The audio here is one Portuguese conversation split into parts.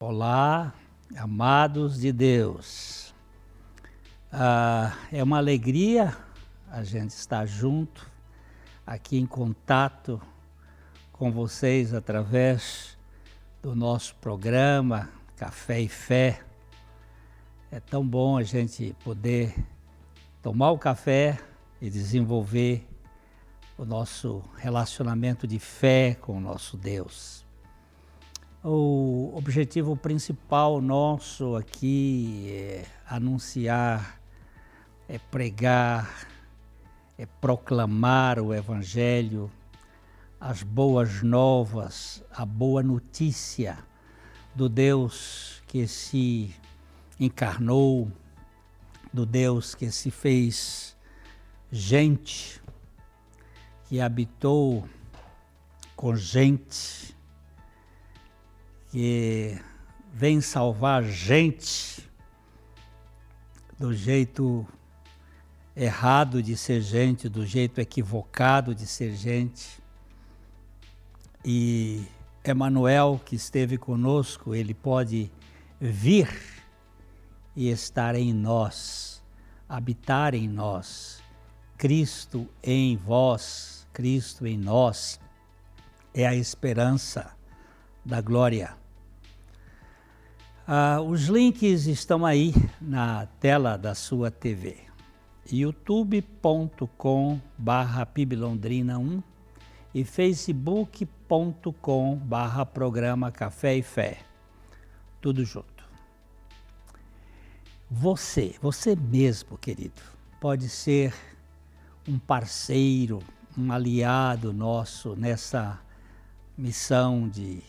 Olá, amados de Deus. É uma alegria a gente estar junto, aqui em contato com vocês através do nosso programa Café e Fé. É tão bom a gente poder tomar o café e desenvolver o nosso relacionamento de fé com o nosso Deus. O objetivo principal nosso aqui é anunciar, é pregar, é proclamar o Evangelho, as boas novas, a boa notícia do Deus que se encarnou, do Deus que se fez gente, que habitou com gente, que vem salvar gente do jeito errado de ser gente, do jeito equivocado de ser gente. E Emmanuel, que esteve conosco, ele pode vir e estar em nós, habitar em nós. Cristo em vós, Cristo em nós, é a esperança da glória. Os links estão aí na tela da sua TV. youtube.com/PIBLondrina1 e facebook.com/programa Café e Fé. Tudo junto. Você mesmo, querido, pode ser um parceiro, um aliado nosso nessa missão de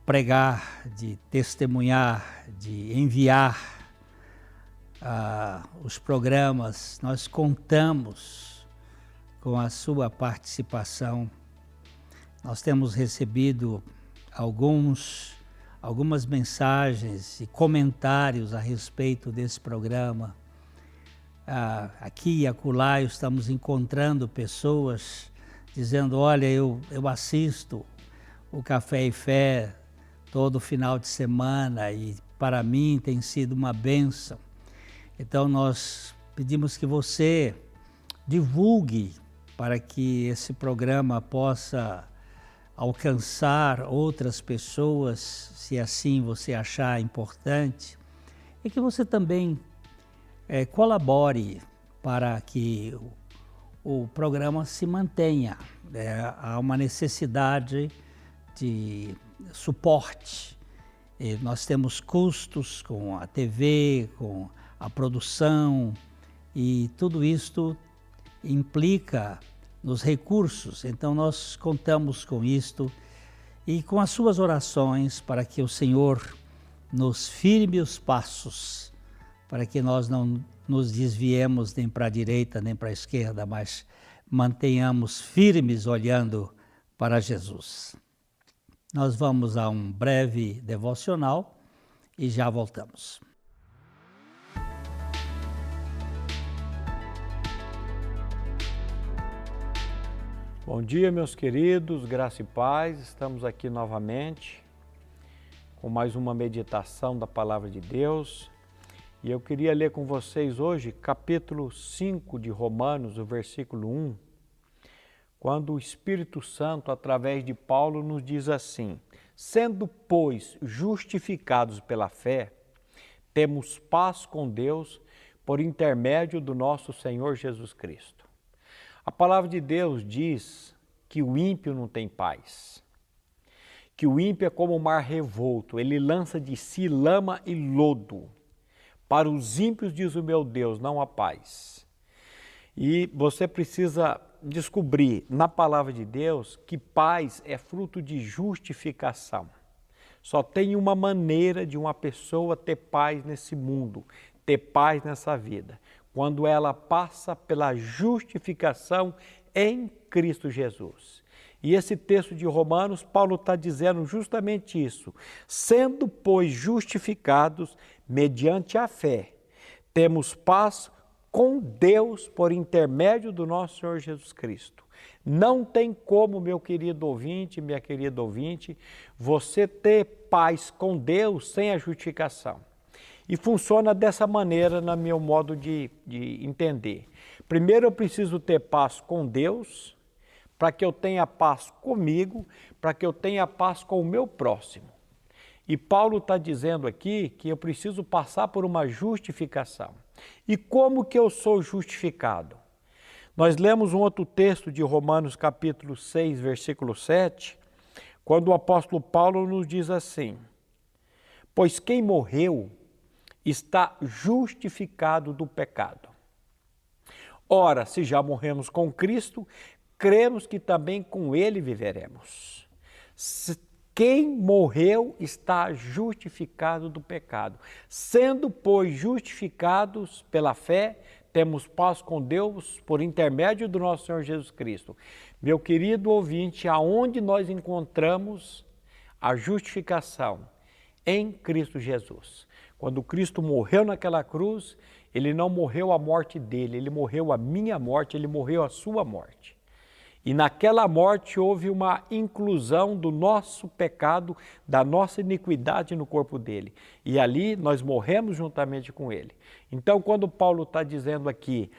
pregar, de testemunhar, de enviar os programas. Nós contamos com a sua participação. Nós temos recebido algumas mensagens e comentários a respeito desse programa. Aqui e acolá estamos encontrando pessoas dizendo: olha, eu assisto o Café e Fé todo final de semana e para mim tem sido uma bênção. Então nós pedimos que você divulgue para que esse programa possa alcançar outras pessoas, se assim você achar importante, e que você também colabore para que o programa se mantenha. Há uma necessidade de suporte. Nós temos custos com a TV, com a produção, e tudo isto implica nos recursos. Então nós contamos com isto e com as suas orações para que o Senhor nos firme os passos, para que nós não nos desviemos nem para a direita nem para a esquerda, mas mantenhamos firmes olhando para Jesus. Nós vamos a um breve devocional e já voltamos. Bom dia, meus queridos, graça e paz. Estamos aqui novamente com mais uma meditação da Palavra de Deus. E eu queria ler com vocês hoje capítulo 5 de Romanos, o versículo 1, quando o Espírito Santo, através de Paulo, nos diz assim: sendo, pois, justificados pela fé, temos paz com Deus por intermédio do nosso Senhor Jesus Cristo. A palavra de Deus diz que o ímpio não tem paz, que o ímpio é como o mar revolto, ele lança de si lama e lodo. Para os ímpios, diz o meu Deus, não há paz. E você precisa descobrir na palavra de Deus que paz é fruto de justificação. Só tem uma maneira de uma pessoa ter paz nesse mundo, ter paz nessa vida, quando ela passa pela justificação em Cristo Jesus. E esse texto de Romanos, Paulo está dizendo justamente isso: sendo, pois, justificados mediante a fé, temos paz com Deus por intermédio do nosso Senhor Jesus Cristo. Não tem como, meu querido ouvinte, minha querida ouvinte, você ter paz com Deus sem a justificação. E funciona dessa maneira, no meu modo de entender. Primeiro eu preciso ter paz com Deus, para que eu tenha paz comigo, para que eu tenha paz com o meu próximo. E Paulo está dizendo aqui que eu preciso passar por uma justificação. E como que eu sou justificado? Nós lemos um outro texto de Romanos capítulo 6, versículo 7, quando o apóstolo Paulo nos diz assim: pois quem morreu está justificado do pecado. Ora, se já morremos com Cristo, cremos que também com Ele viveremos. Quem morreu está justificado do pecado. Sendo, pois, justificados pela fé, temos paz com Deus por intermédio do nosso Senhor Jesus Cristo. Meu querido ouvinte, aonde nós encontramos a justificação? Em Cristo Jesus. Quando Cristo morreu naquela cruz, Ele não morreu a morte dele, Ele morreu a minha morte, Ele morreu a sua morte. E naquela morte houve uma inclusão do nosso pecado, da nossa iniquidade no corpo dele. E ali nós morremos juntamente com ele. Então, quando Paulo está dizendo aqui,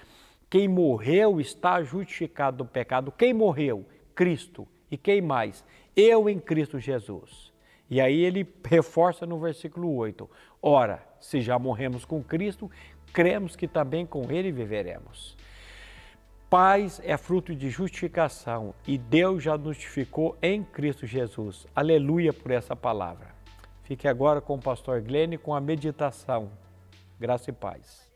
quem morreu está justificado do pecado. Quem morreu? Cristo. E quem mais? Eu em Cristo Jesus. E aí ele reforça no versículo 8. Ora, se já morremos com Cristo, cremos que também com ele viveremos. Paz é fruto de justificação e Deus já nos justificou em Cristo Jesus. Aleluia por essa palavra. Fique agora com o pastor Glênio com a meditação. Graça e paz.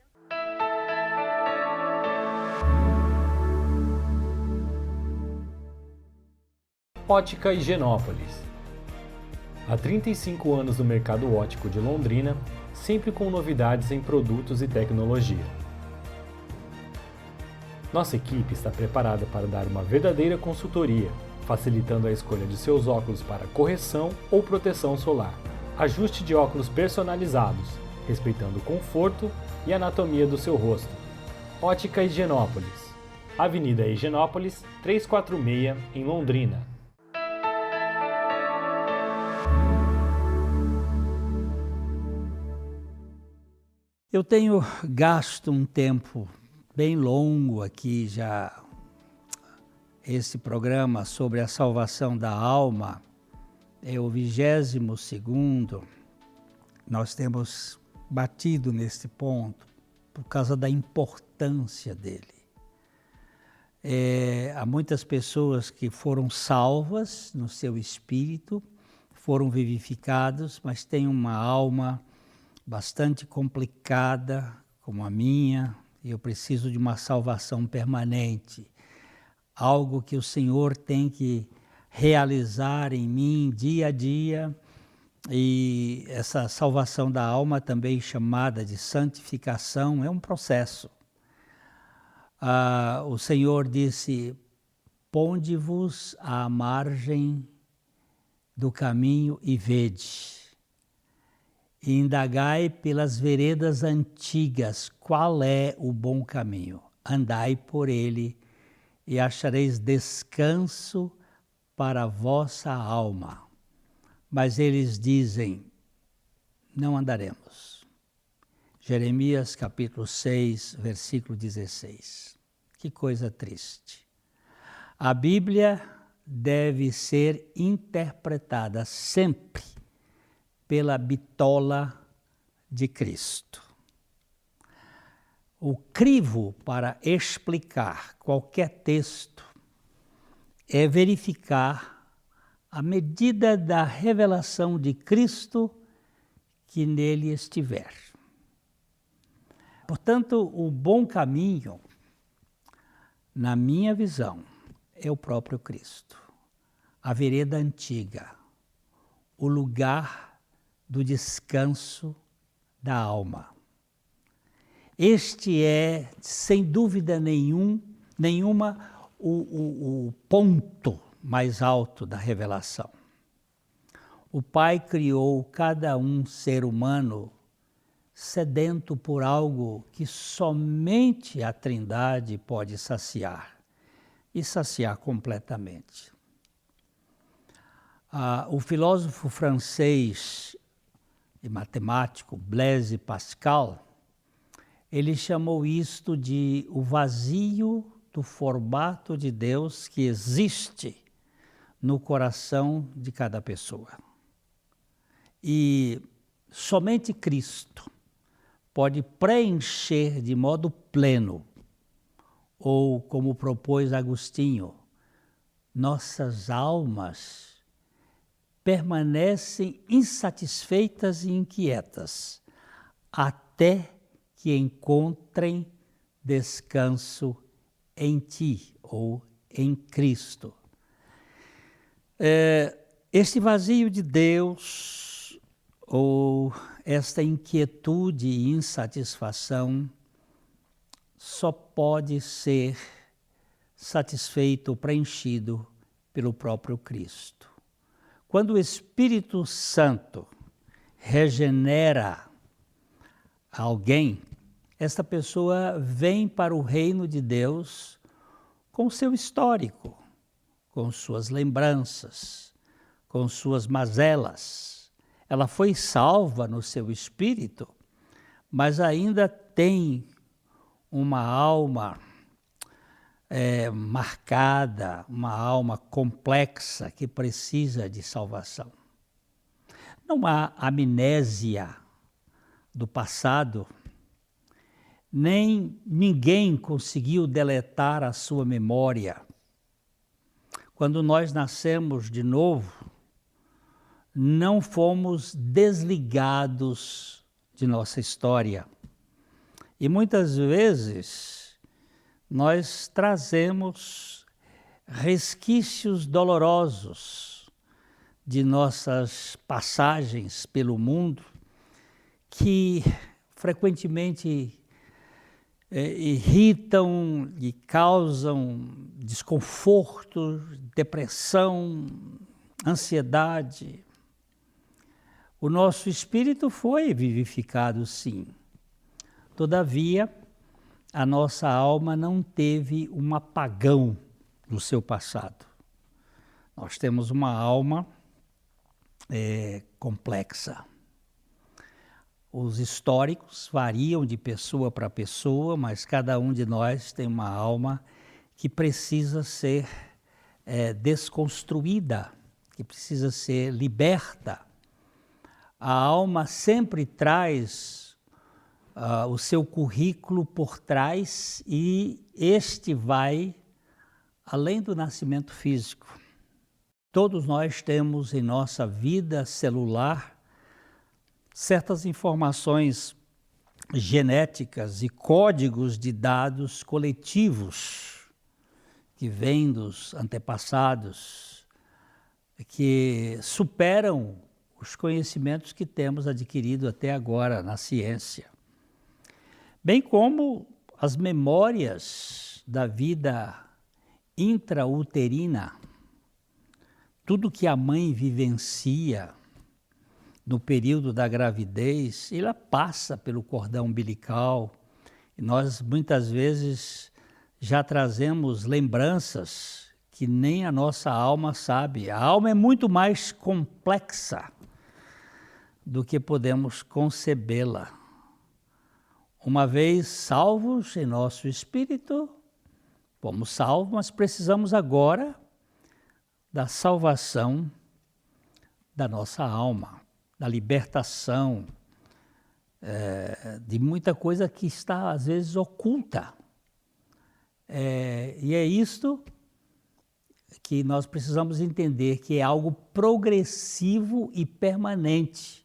Ótica Higienópolis. Há 35 anos no mercado óptico de Londrina, sempre com novidades em produtos e tecnologia. Nossa equipe está preparada para dar uma verdadeira consultoria, facilitando a escolha de seus óculos para correção ou proteção solar. Ajuste de óculos personalizados, respeitando o conforto e anatomia do seu rosto. Ótica Higienópolis. Avenida Higienópolis, 346, em Londrina. Eu tenho gasto um tempo bem longo aqui já, esse programa sobre a salvação da alma, é o 22º, nós temos batido nesse ponto, por causa da importância dele. Há muitas pessoas que foram salvas no seu espírito, foram vivificados, mas têm uma alma bastante complicada, como a minha. Eu preciso de uma salvação permanente, algo que o Senhor tem que realizar em mim dia a dia. E essa salvação da alma, também chamada de santificação, é um processo. O Senhor disse: ponde-vos à margem do caminho e vede. E indagai pelas veredas antigas qual é o bom caminho. Andai por ele e achareis descanso para a vossa alma. Mas eles dizem: não andaremos. Jeremias capítulo 6, versículo 16. Que coisa triste. A Bíblia deve ser interpretada sempre pela bitola de Cristo. O crivo para explicar qualquer texto é verificar a medida da revelação de Cristo que nele estiver. Portanto, o bom caminho, na minha visão, é o próprio Cristo, a vereda antiga, o lugar do descanso da alma. Este é, sem dúvida nenhuma, o ponto mais alto da revelação. O Pai criou cada ser humano sedento por algo que somente a Trindade pode saciar, e saciar completamente. O filósofo francês e matemático Blaise Pascal, ele chamou isto de o vazio do formato de Deus que existe no coração de cada pessoa. E somente Cristo pode preencher de modo pleno, ou como propôs Agostinho, nossas almas permanecem insatisfeitas e inquietas, até que encontrem descanso em ti, ou em Cristo. Este vazio de Deus, ou esta inquietude e insatisfação, só pode ser satisfeito ou preenchido pelo próprio Cristo. Quando o Espírito Santo regenera alguém, esta pessoa vem para o reino de Deus com seu histórico, com suas lembranças, com suas mazelas. Ela foi salva no seu espírito, mas ainda tem uma alma marcada, uma alma complexa que precisa de salvação. Não há amnésia do passado, nem ninguém conseguiu deletar a sua memória. Quando nós nascemos de novo, não fomos desligados de nossa história. E muitas vezes nós trazemos resquícios dolorosos de nossas passagens pelo mundo que frequentemente irritam e causam desconforto, depressão, ansiedade. O nosso espírito foi vivificado, sim. Todavia, a nossa alma não teve um apagão do seu passado. Nós temos uma alma complexa. Os históricos variam de pessoa para pessoa, mas cada um de nós tem uma alma que precisa ser desconstruída, que precisa ser liberta. A alma sempre traz o seu currículo por trás e este vai além do nascimento físico. Todos nós temos em nossa vida celular certas informações genéticas e códigos de dados coletivos que vêm dos antepassados, que superam os conhecimentos que temos adquirido até agora na ciência. Bem como as memórias da vida intrauterina, tudo que a mãe vivencia no período da gravidez, ela passa pelo cordão umbilical. E nós muitas vezes já trazemos lembranças que nem a nossa alma sabe. A alma é muito mais complexa do que podemos concebê-la. Uma vez salvos em nosso espírito, fomos salvos, mas precisamos agora da salvação da nossa alma, da libertação de muita coisa que está, às vezes, oculta. E é isto que nós precisamos entender, que é algo progressivo e permanente,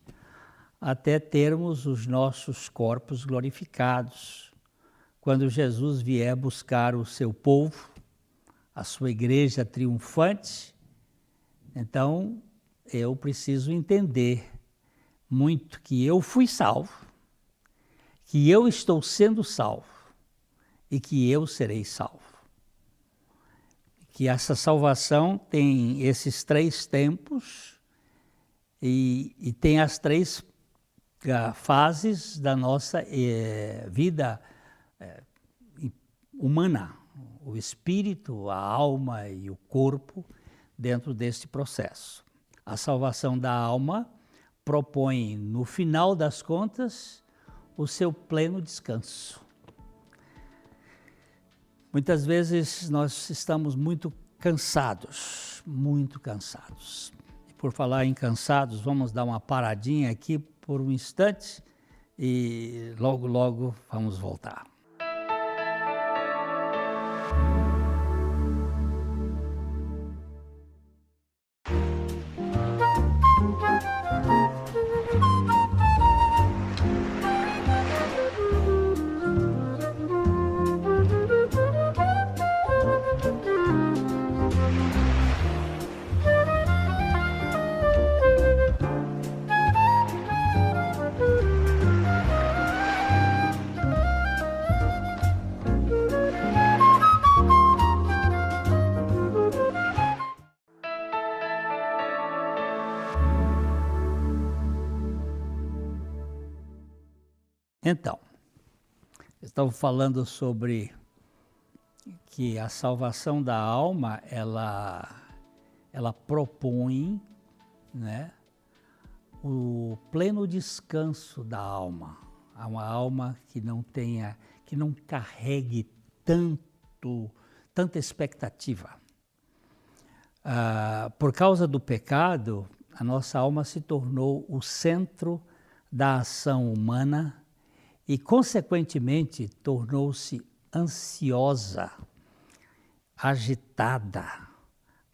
até termos os nossos corpos glorificados. Quando Jesus vier buscar o seu povo, a sua igreja triunfante, então eu preciso entender muito que eu fui salvo, que eu estou sendo salvo e que eu serei salvo. Que essa salvação tem esses três tempos e tem as três fases da nossa vida humana, o espírito, a alma e o corpo dentro deste processo. A salvação da alma propõe, no final das contas, o seu pleno descanso. Muitas vezes nós estamos muito cansados. E por falar em cansados, vamos dar uma paradinha aqui por um instante e logo, logo vamos voltar. Então, estava falando sobre que a salvação da alma, ela propõe, né, o pleno descanso da alma. Uma alma que não carregue tanta expectativa. Por causa do pecado, a nossa alma se tornou o centro da ação humana e, consequentemente, tornou-se ansiosa, agitada,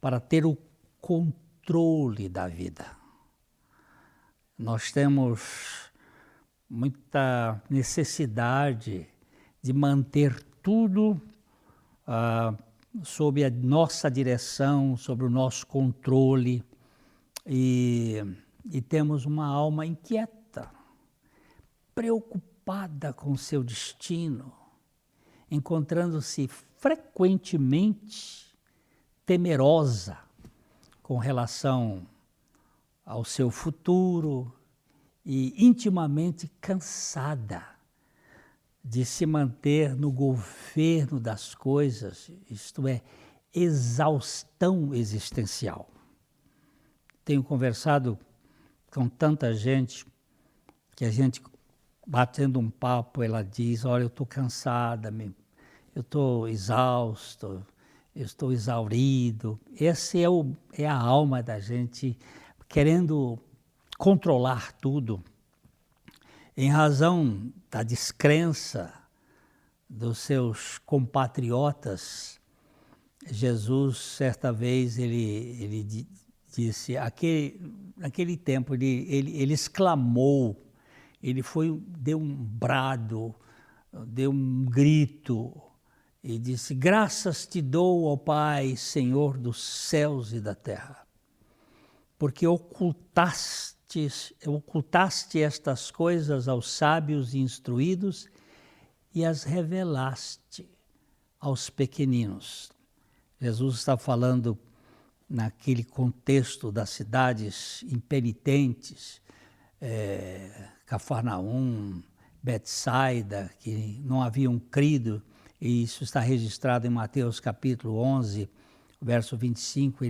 para ter o controle da vida. Nós temos muita necessidade de manter tudo sob a nossa direção, sob o nosso controle, e temos uma alma inquieta, preocupada com o seu destino, encontrando-se frequentemente temerosa com relação ao seu futuro e intimamente cansada de se manter no governo das coisas, isto é, exaustão existencial. Tenho conversado com tanta gente que a gente, batendo um papo, ela diz, olha, eu estou cansada, eu estou exausto, eu estou exaurido. Essa é a alma da gente querendo controlar tudo. Em razão da descrença dos seus compatriotas, Jesus, certa vez, ele disse, naquele tempo, ele exclamou, deu um brado, deu um grito e disse, graças te dou, ó Pai, Senhor dos céus e da terra, porque ocultaste estas coisas aos sábios e instruídos e as revelaste aos pequeninos. Jesus está falando naquele contexto das cidades impenitentes, Cafarnaum, Betsaida, que não haviam crido, e isso está registrado em Mateus capítulo 11, verso 25,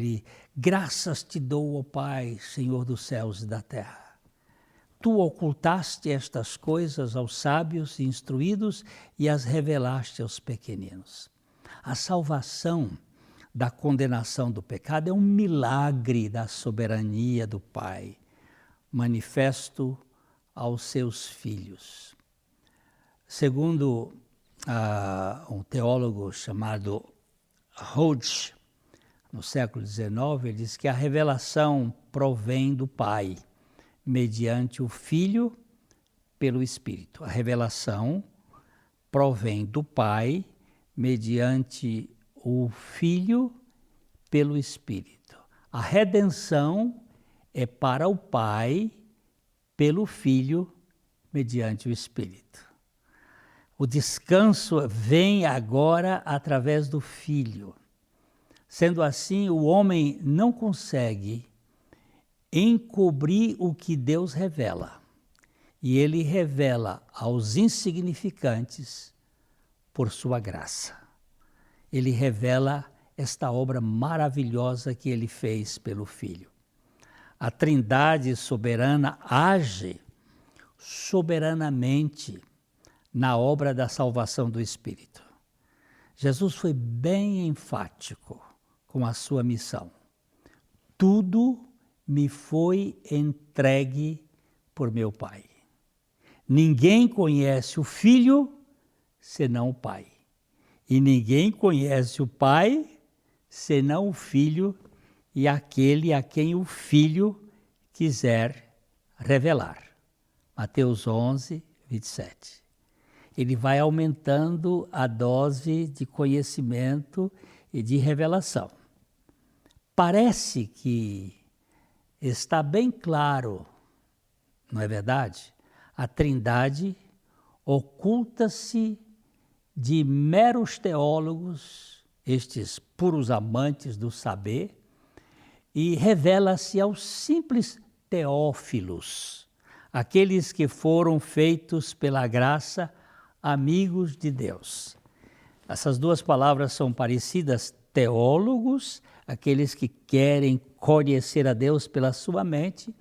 graças te dou, ó Pai, Senhor dos céus e da terra. Tu ocultaste estas coisas aos sábios e instruídos e as revelaste aos pequeninos. A salvação da condenação do pecado é um milagre da soberania do Pai, manifesto aos seus filhos. Segundo um teólogo chamado Hodge, no século XIX, ele diz que a revelação provém do Pai, mediante o Filho, pelo Espírito. A revelação provém do Pai, mediante o Filho, pelo Espírito. A redenção é para o Pai, pelo Filho, mediante o Espírito. O descanso vem agora através do Filho. Sendo assim, o homem não consegue encobrir o que Deus revela. e Ele revela aos insignificantes por sua graça. Ele revela esta obra maravilhosa que Ele fez pelo Filho. A Trindade soberana age soberanamente na obra da salvação do Espírito. Jesus foi bem enfático com a sua missão. Tudo me foi entregue por meu Pai. Ninguém conhece o Filho senão o Pai. E ninguém conhece o Pai senão o Filho e aquele a quem o Filho quiser revelar. Mateus 11, 27. Ele vai aumentando a dose de conhecimento e de revelação. Parece que está bem claro, não é verdade? A Trindade oculta-se de meros teólogos, estes puros amantes do saber, e revela-se aos simples teófilos, aqueles que foram feitos pela graça amigos de Deus. Essas duas palavras são parecidas, teólogos, aqueles que querem conhecer a Deus pela sua mente,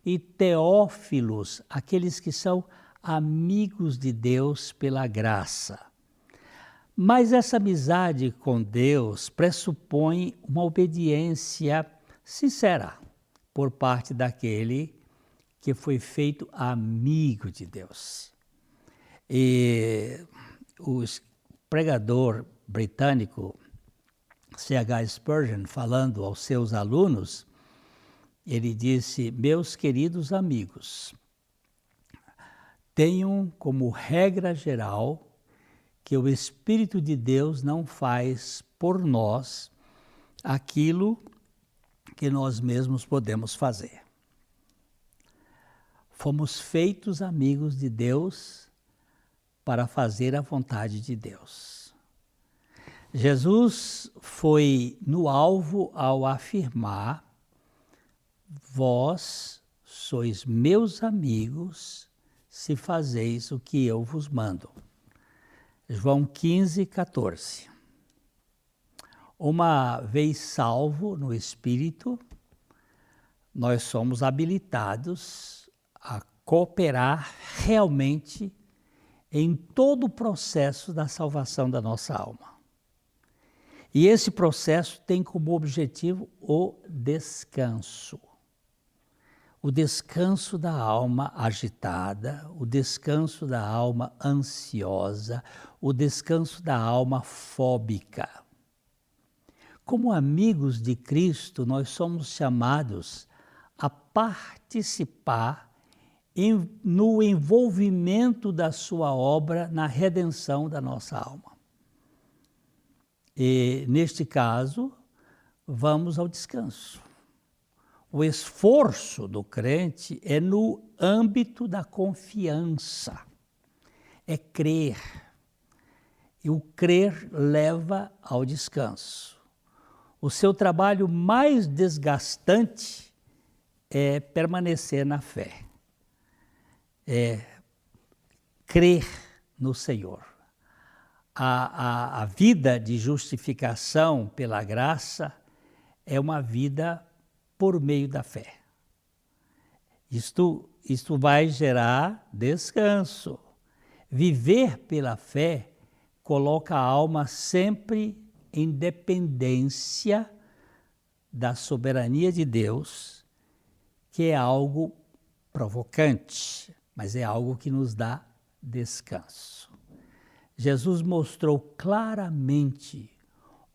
e teófilos, aqueles que são amigos de Deus pela graça. Mas essa amizade com Deus pressupõe uma obediência sincera por parte daquele que foi feito amigo de Deus. E o pregador britânico C.H. Spurgeon, falando aos seus alunos, ele disse: meus queridos amigos, tenham como regra geral que o Espírito de Deus não faz por nós aquilo que nós mesmos podemos fazer. Fomos feitos amigos de Deus para fazer a vontade de Deus. Jesus foi no alvo ao afirmar: vós sois meus amigos se fazeis o que eu vos mando. João 15, 14. Uma vez salvo no Espírito, nós somos habilitados a cooperar realmente em todo o processo da salvação da nossa alma. E esse processo tem como objetivo o descanso. O descanso da alma agitada, o descanso da alma ansiosa, o descanso da alma fóbica. Como amigos de Cristo, nós somos chamados a participar no envolvimento da sua obra na redenção da nossa alma. E, neste caso, vamos ao descanso. O esforço do crente é no âmbito da confiança, é crer. E o crer leva ao descanso. O seu trabalho mais desgastante é permanecer na fé, é crer no Senhor. A vida de justificação pela graça é uma vida por meio da fé. Isto vai gerar descanso. Viver pela fé coloca a alma sempre em dependência da soberania de Deus, que é algo provocante, mas é algo que nos dá descanso. Jesus mostrou claramente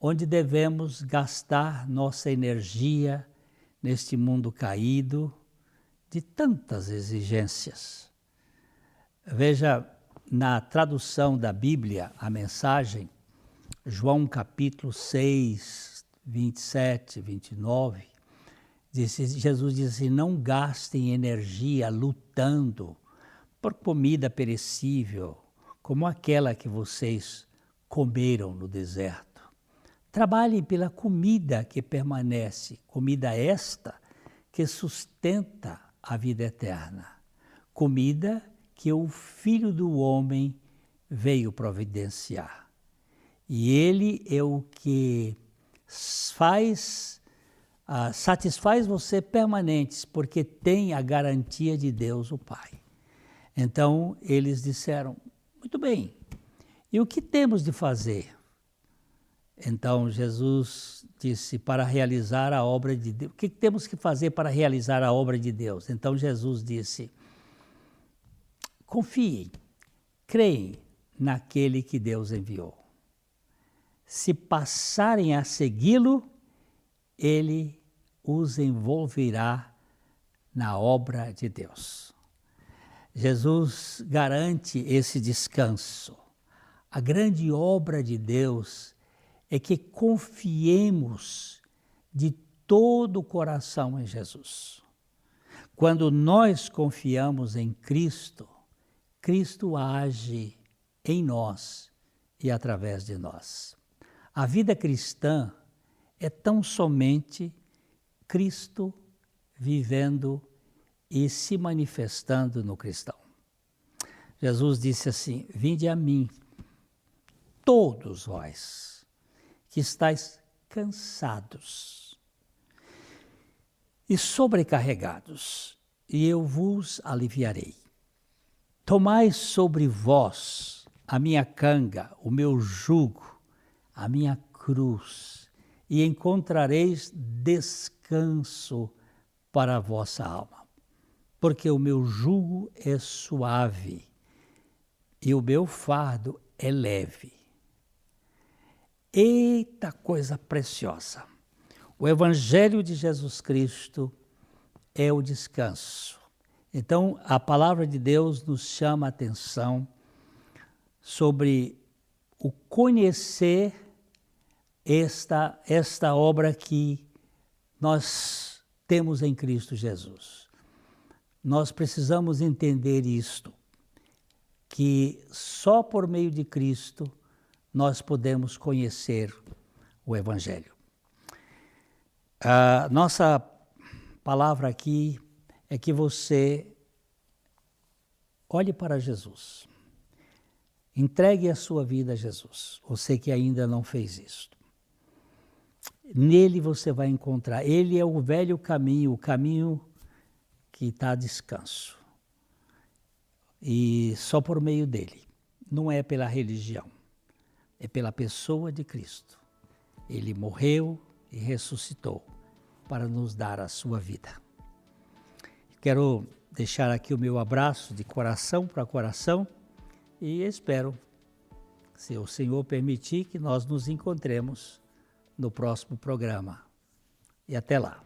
onde devemos gastar nossa energia neste mundo caído de tantas exigências. Veja, na tradução da Bíblia, a mensagem, João capítulo 6, 27, 29, Jesus diz assim: não gastem energia lutando por comida perecível, como aquela que vocês comeram no deserto. Trabalhem pela comida que permanece, comida esta que sustenta a vida eterna. comida que o Filho do Homem veio providenciar. E Ele é o que satisfaz você permanentes, porque tem a garantia de Deus o Pai. Então, eles disseram, muito bem, e o que temos de fazer? Então, Jesus disse, para realizar a obra de Deus, o que temos que fazer para realizar a obra de Deus? Então, Jesus disse, confiem, creem naquele que Deus enviou. Se passarem a segui-lo, ele os envolverá na obra de Deus. Jesus garante esse descanso. A grande obra de Deus é que confiemos de todo o coração em Jesus. Quando nós confiamos em Cristo, Cristo age em nós e através de nós. A vida cristã é tão somente Cristo vivendo e se manifestando no cristão. Jesus disse assim, vinde a mim, todos vós que estáis cansados e sobrecarregados, e eu vos aliviarei. Tomai sobre vós a minha canga, o meu jugo, a minha cruz, e encontrareis descanso para a vossa alma. Porque o meu jugo é suave e o meu fardo é leve. Eita coisa preciosa! O Evangelho de Jesus Cristo é o descanso. Então, a palavra de Deus nos chama a atenção sobre o conhecer esta obra que nós temos em Cristo Jesus. Nós precisamos entender isto, que só por meio de Cristo nós podemos conhecer o Evangelho. A nossa palavra aqui é que você olhe para Jesus. Entregue a sua vida a Jesus. Você que ainda não fez isso. Nele você vai encontrar. Ele é o velho caminho, o caminho que dá descanso. E só por meio dele. Não é pela religião. É pela pessoa de Cristo. Ele morreu e ressuscitou para nos dar a sua vida. Quero deixar aqui o meu abraço de coração para coração e espero, se o Senhor permitir, que nós nos encontremos no próximo programa. E até lá.